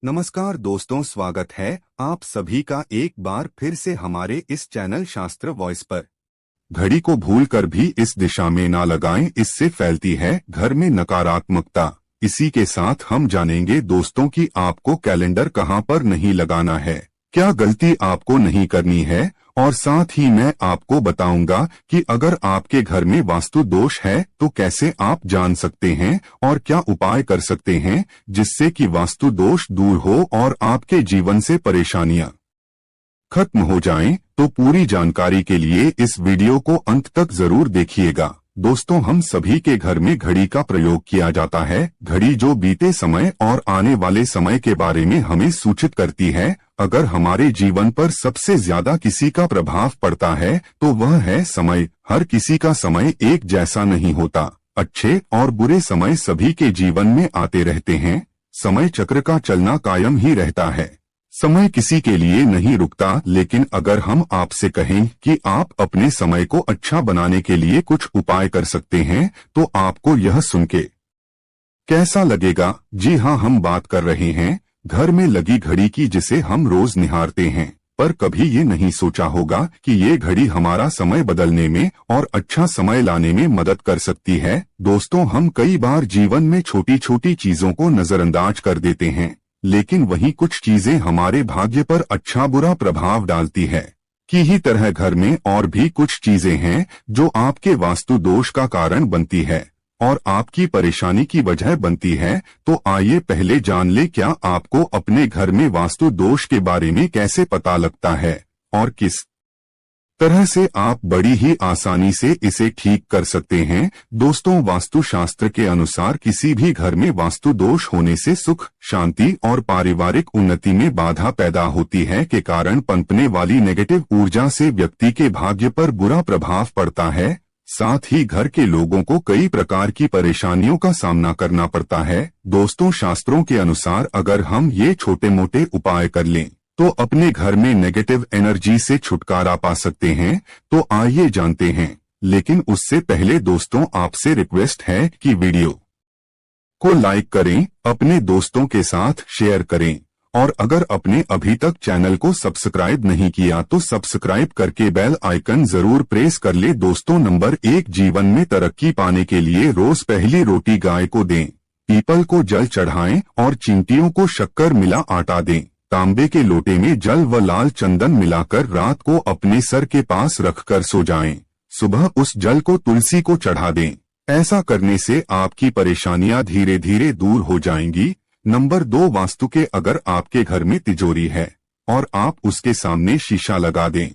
नमस्कार दोस्तों, स्वागत है आप सभी का एक बार फिर से हमारे इस चैनल शास्त्र वॉइस पर। घड़ी को भूलकर भी इस दिशा में ना लगाएं, इससे फैलती है घर में नकारात्मकता। इसी के साथ हम जानेंगे दोस्तों कि आपको कैलेंडर कहां पर नहीं लगाना है, क्या गलती आपको नहीं करनी है, और साथ ही मैं आपको बताऊंगा कि अगर आपके घर में वास्तु दोष है तो कैसे आप जान सकते हैं और क्या उपाय कर सकते हैं जिससे कि वास्तु दोष दूर हो और आपके जीवन से परेशानियां खत्म हो जाएं। तो पूरी जानकारी के लिए इस वीडियो को अंत तक जरूर देखिएगा। दोस्तों, हम सभी के घर में घड़ी का प्रयोग किया जाता है। घड़ी जो बीते समय और आने वाले समय के बारे में हमें सूचित करती है। अगर हमारे जीवन पर सबसे ज्यादा किसी का प्रभाव पड़ता है तो वह है समय। हर किसी का समय एक जैसा नहीं होता। अच्छे और बुरे समय सभी के जीवन में आते रहते हैं। समय चक्र का चलना कायम ही रहता है। समय किसी के लिए नहीं रुकता, लेकिन अगर हम आपसे कहें कि आप अपने समय को अच्छा बनाने के लिए कुछ उपाय कर सकते हैं तो आपको यह सुन के कैसा लगेगा? जी हाँ, हम बात कर रहे हैं घर में लगी घड़ी की, जिसे हम रोज निहारते हैं। पर कभी ये नहीं सोचा होगा कि ये घड़ी हमारा समय बदलने में और अच्छा समय लाने में मदद कर सकती है। दोस्तों, हम कई बार जीवन में छोटी छोटी चीजों को नजरअंदाज कर देते हैं, लेकिन वही कुछ चीजें हमारे भाग्य पर अच्छा बुरा प्रभाव डालती है। की ही तरह घर में और भी कुछ चीजें हैं जो आपके वास्तु दोष का कारण बनती है और आपकी परेशानी की वजह बनती है। तो आइए पहले जान ले, क्या आपको अपने घर में वास्तु दोष के बारे में कैसे पता लगता है और किस तरह से आप बड़ी ही आसानी से इसे ठीक कर सकते हैं। दोस्तों, वास्तुशास्त्र के अनुसार किसी भी घर में वास्तु दोष होने से सुख, शांति और पारिवारिक उन्नति में बाधा पैदा होती है के कारण पनपने वाली नेगेटिव ऊर्जा से व्यक्ति के भाग्य पर बुरा प्रभाव पड़ता है। साथ ही घर के लोगों को कई प्रकार की परेशानियों का सामना करना पड़ता है। दोस्तों, शास्त्रों के अनुसार अगर हम ये छोटे मोटे उपाय कर लें तो अपने घर में नेगेटिव एनर्जी से छुटकारा पा सकते हैं। तो आइए जानते हैं, लेकिन उससे पहले दोस्तों आपसे रिक्वेस्ट है कि वीडियो को लाइक करें, अपने दोस्तों के साथ शेयर करें, और अगर आपने अभी तक चैनल को सब्सक्राइब नहीं किया तो सब्सक्राइब करके बेल आइकन जरूर प्रेस कर ले। दोस्तों, नंबर 1, जीवन में तरक्की पाने के लिए रोज पहली रोटी गाय को दें, पीपल को जल चढ़ाएं और चींटियों को शक्कर मिला आटा दें। तांबे के लोटे में जल व लाल चंदन मिलाकर रात को अपने सर के पास रखकर सो जाएं। सुबह उस जल को तुलसी को चढ़ा दें। ऐसा करने से आपकी परेशानियां धीरे धीरे दूर हो जाएंगी। नंबर 2, वास्तु के अगर आपके घर में तिजोरी है और आप उसके सामने शीशा लगा दें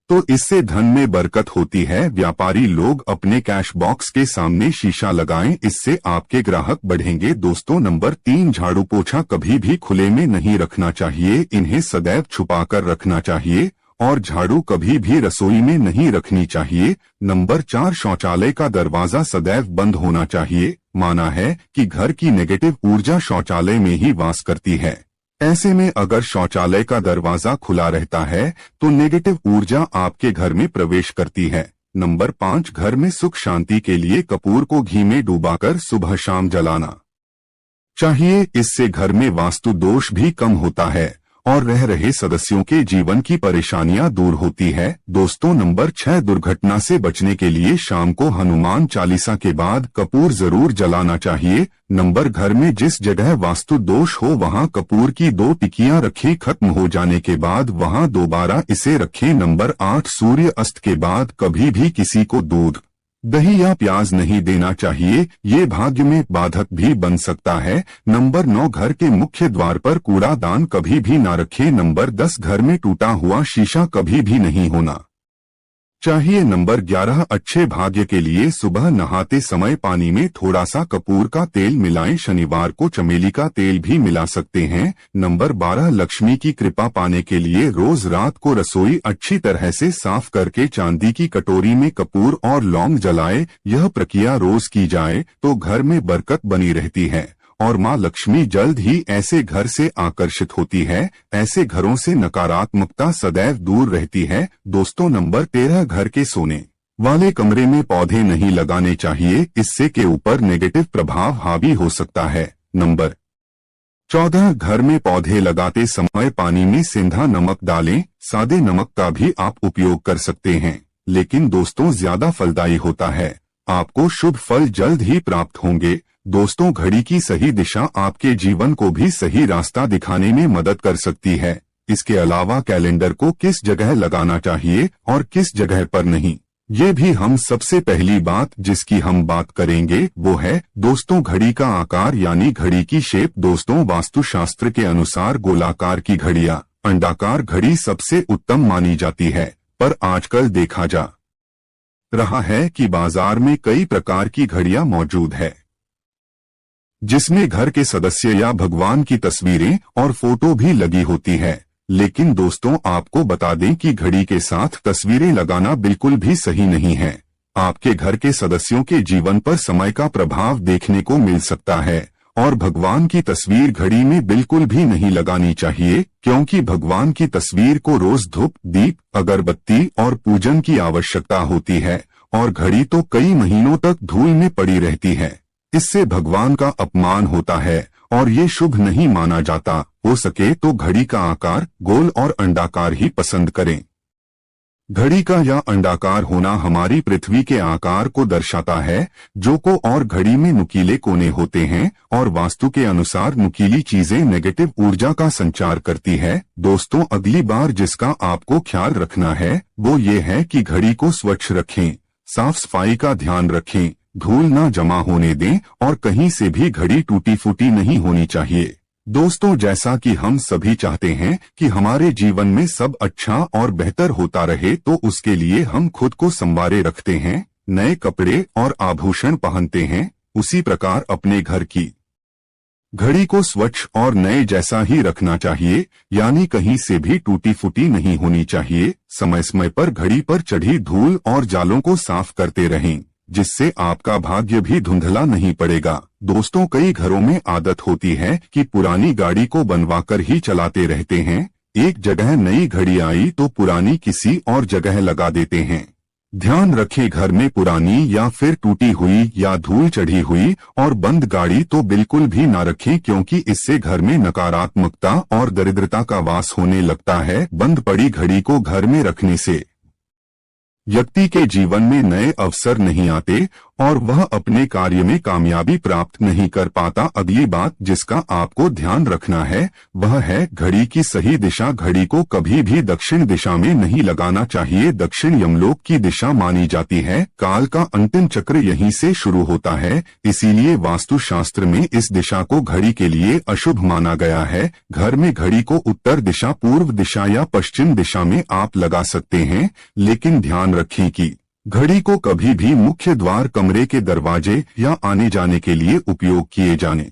तो इससे धन में बरकत होती है। व्यापारी लोग अपने कैश बॉक्स के सामने शीशा लगाएं, इससे आपके ग्राहक बढ़ेंगे। दोस्तों, नंबर 3, झाड़ू पोछा कभी भी खुले में नहीं रखना चाहिए, इन्हें सदैव छुपाकर रखना चाहिए और झाड़ू कभी भी रसोई में नहीं रखनी चाहिए। नंबर 4, शौचालय का दरवाजा सदैव बंद होना चाहिए। माना है कि घर की नेगेटिव ऊर्जा शौचालय में ही वास करती है। ऐसे में अगर शौचालय का दरवाजा खुला रहता है तो नेगेटिव ऊर्जा आपके घर में प्रवेश करती है। नंबर 5, घर में सुख शांति के लिए कपूर को घी में डुबाकर सुबह शाम जलाना चाहिए। इससे घर में वास्तु दोष भी कम होता है और रह रहे सदस्यों के जीवन की परेशानियां दूर होती है। दोस्तों, नंबर 6, दुर्घटना से बचने के लिए शाम को हनुमान चालीसा के बाद कपूर जरूर जलाना चाहिए। नंबर, घर में जिस जगह वास्तु दोष हो वहां कपूर की 2 टिकियां रखें, खत्म हो जाने के बाद वहां दोबारा इसे रखें। नंबर 8, सूर्य अस्त के बाद कभी भी किसी को दूध, दही या प्याज नहीं देना चाहिए, ये भाग्य में बाधक भी बन सकता है। नंबर 9, घर के मुख्य द्वार पर कूड़ादान कभी भी ना रखें। नंबर 10, घर में टूटा हुआ शीशा कभी भी नहीं होना चाहिए। नंबर 11, अच्छे भाग्य के लिए सुबह नहाते समय पानी में थोड़ा सा कपूर का तेल मिलाएं, शनिवार को चमेली का तेल भी मिला सकते हैं। नंबर 12, लक्ष्मी की कृपा पाने के लिए रोज रात को रसोई अच्छी तरह से साफ करके चांदी की कटोरी में कपूर और लौंग जलाए। यह प्रक्रिया रोज की जाए तो घर में बरकत बनी रहती है और माँ लक्ष्मी जल्द ही ऐसे घर से आकर्षित होती है। ऐसे घरों से नकारात्मकता सदैव दूर रहती है। दोस्तों, नंबर 13, घर के सोने वाले कमरे में पौधे नहीं लगाने चाहिए, इससे के ऊपर नेगेटिव प्रभाव हावी हो सकता है। नंबर 14 घर में पौधे लगाते समय पानी में सेंधा नमक डालें। सादे नमक का भी आप उपयोग कर सकते हैं, लेकिन दोस्तों ज्यादा फलदायी होता है। आपको शुभ फल जल्द ही प्राप्त होंगे। दोस्तों, घड़ी की सही दिशा आपके जीवन को भी सही रास्ता दिखाने में मदद कर सकती है। इसके अलावा कैलेंडर को किस जगह लगाना चाहिए और किस जगह पर नहीं, ये भी हम सबसे पहली बात जिसकी हम बात करेंगे वो है दोस्तों घड़ी का आकार यानी घड़ी की शेप। दोस्तों, वास्तुशास्त्र के अनुसार गोलाकार की घड़ियां, अंडाकार घड़ी सबसे उत्तम मानी जाती है, पर आजकल देखा जा रहा है कि बाजार में कई प्रकार की घड़ियां मौजूद है, जिसमें घर के सदस्य या भगवान की तस्वीरें और फोटो भी लगी होती है। लेकिन दोस्तों, आपको बता दें कि घड़ी के साथ तस्वीरें लगाना बिल्कुल भी सही नहीं है। आपके घर के सदस्यों के जीवन पर समय का प्रभाव देखने को मिल सकता है और भगवान की तस्वीर घड़ी में बिल्कुल भी नहीं लगानी चाहिए, क्योंकि भगवान की तस्वीर को रोज धूप, दीप, अगरबत्ती और पूजन की आवश्यकता होती है और घड़ी तो कई महीनों तक धूल में पड़ी रहती है। इससे भगवान का अपमान होता है और ये शुभ नहीं माना जाता। हो सके तो घड़ी का आकार गोल और अंडाकार ही पसंद करें। घड़ी का या अंडाकार होना हमारी पृथ्वी के आकार को दर्शाता है, जो को और घड़ी में नुकीले कोने होते हैं और वास्तु के अनुसार नुकीली चीजें नेगेटिव ऊर्जा का संचार करती है। दोस्तों, अगली बार जिसका आपको ख्याल रखना है वो ये है कि घड़ी को स्वच्छ रखें, साफ सफाई का ध्यान रखें, धूल ना जमा होने दें और कहीं से भी घड़ी टूटी फूटी नहीं होनी चाहिए। दोस्तों, जैसा कि हम सभी चाहते हैं कि हमारे जीवन में सब अच्छा और बेहतर होता रहे, तो उसके लिए हम खुद को संवारे रखते हैं, नए कपड़े और आभूषण पहनते हैं। उसी प्रकार अपने घर की घड़ी को स्वच्छ और नए जैसा ही रखना चाहिए, यानी कहीं से भी टूटी फूटी नहीं होनी चाहिए। समय समय पर घड़ी पर चढ़ी धूल और जालों को साफ करते रहें, जिससे आपका भाग्य भी धुंधला नहीं पड़ेगा। दोस्तों, कई घरों में आदत होती है कि पुरानी गाड़ी को बनवाकर ही चलाते रहते हैं। एक जगह नई घड़ी आई तो पुरानी किसी और जगह लगा देते हैं। ध्यान रखें, घर में पुरानी या फिर टूटी हुई या धूल चढ़ी हुई और बंद गाड़ी तो बिल्कुल भी ना रखें, क्योंकि इससे घर में नकारात्मकता और दरिद्रता का वास होने लगता है। बंद पड़ी घड़ी को घर में रखने से व्यक्ति के जीवन में नए अवसर नहीं आते और वह अपने कार्य में कामयाबी प्राप्त नहीं कर पाता। अगली बात जिसका आपको ध्यान रखना है वह है घड़ी की सही दिशा। घड़ी को कभी भी दक्षिण दिशा में नहीं लगाना चाहिए। दक्षिण यमलोक की दिशा मानी जाती है। काल का अंतिम चक्र यहीं से शुरू होता है, इसीलिए वास्तुशास्त्र में इस दिशा को घड़ी के लिए अशुभ माना गया है। घर में घड़ी को उत्तर दिशा, पूर्व दिशा या पश्चिम दिशा में आप लगा सकते हैं, लेकिन ध्यान रखें कि घड़ी को कभी भी मुख्य द्वार, कमरे के दरवाजे या आने जाने के लिए उपयोग किए जाने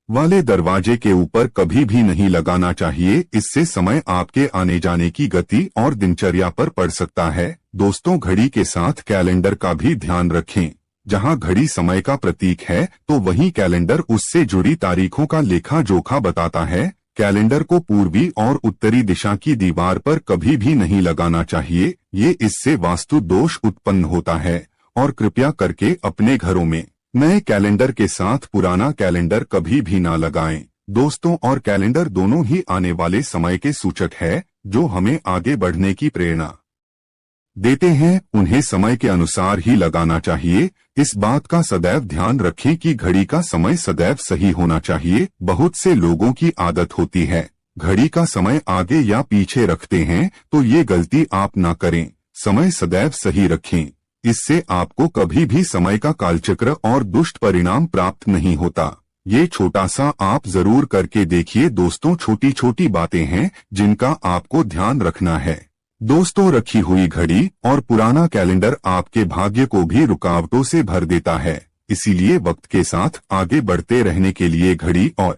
वाले दरवाजे के ऊपर कभी भी नहीं लगाना चाहिए। इससे समय आपके आने जाने की गति और दिनचर्या पर पड़ सकता है। दोस्तों, घड़ी के साथ कैलेंडर का भी ध्यान रखें। जहां घड़ी समय का प्रतीक है तो वहीं कैलेंडर उससे जुड़ी तारीखों का लेखा जोखा बताता है। कैलेंडर को पूर्वी और उत्तरी दिशा की दीवार पर कभी भी नहीं लगाना चाहिए, ये इससे वास्तु दोष उत्पन्न होता है। और कृपया करके अपने घरों में नए कैलेंडर के साथ पुराना कैलेंडर कभी भी ना लगाएं। दोस्तों, और कैलेंडर दोनों ही आने वाले समय के सूचक है, जो हमें आगे बढ़ने की प्रेरणा देते हैं। उन्हें समय के अनुसार ही लगाना चाहिए। इस बात का सदैव ध्यान रखें कि घड़ी का समय सदैव सही होना चाहिए। बहुत से लोगों की आदत होती है घड़ी का समय आगे या पीछे रखते हैं, तो ये गलती आप ना करें। समय सदैव सही रखें, इससे आपको कभी भी समय का कालचक्र और दुष्ट परिणाम प्राप्त नहीं होता। ये छोटा सा आप जरूर करके देखिए। दोस्तों, छोटी छोटी बातें हैं जिनका आपको ध्यान रखना है। दोस्तों, रखी हुई घड़ी और पुराना कैलेंडर आपके भाग्य को भी रुकावटों से भर देता है। इसीलिए वक्त के साथ आगे बढ़ते रहने के लिए घड़ी और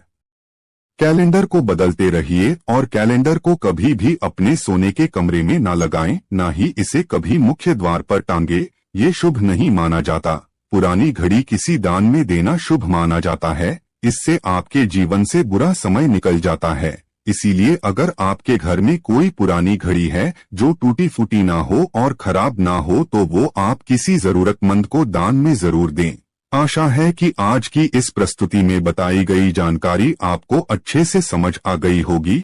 कैलेंडर को बदलते रहिए। और कैलेंडर को कभी भी अपने सोने के कमरे में ना लगाएं, ना ही इसे कभी मुख्य द्वार पर टांगे। ये शुभ नहीं माना जाता। पुरानी घड़ी किसी दान में देना शुभ माना जाता है। इससे आपके जीवन से बुरा समय निकल जाता है। इसीलिए अगर आपके घर में कोई पुरानी घड़ी है जो टूटी फूटी ना हो और खराब ना हो, तो वो आप किसी जरूरतमंद को दान में जरूर दें। आशा है कि आज की इस प्रस्तुति में बताई गई जानकारी आपको अच्छे से समझ आ गई होगी।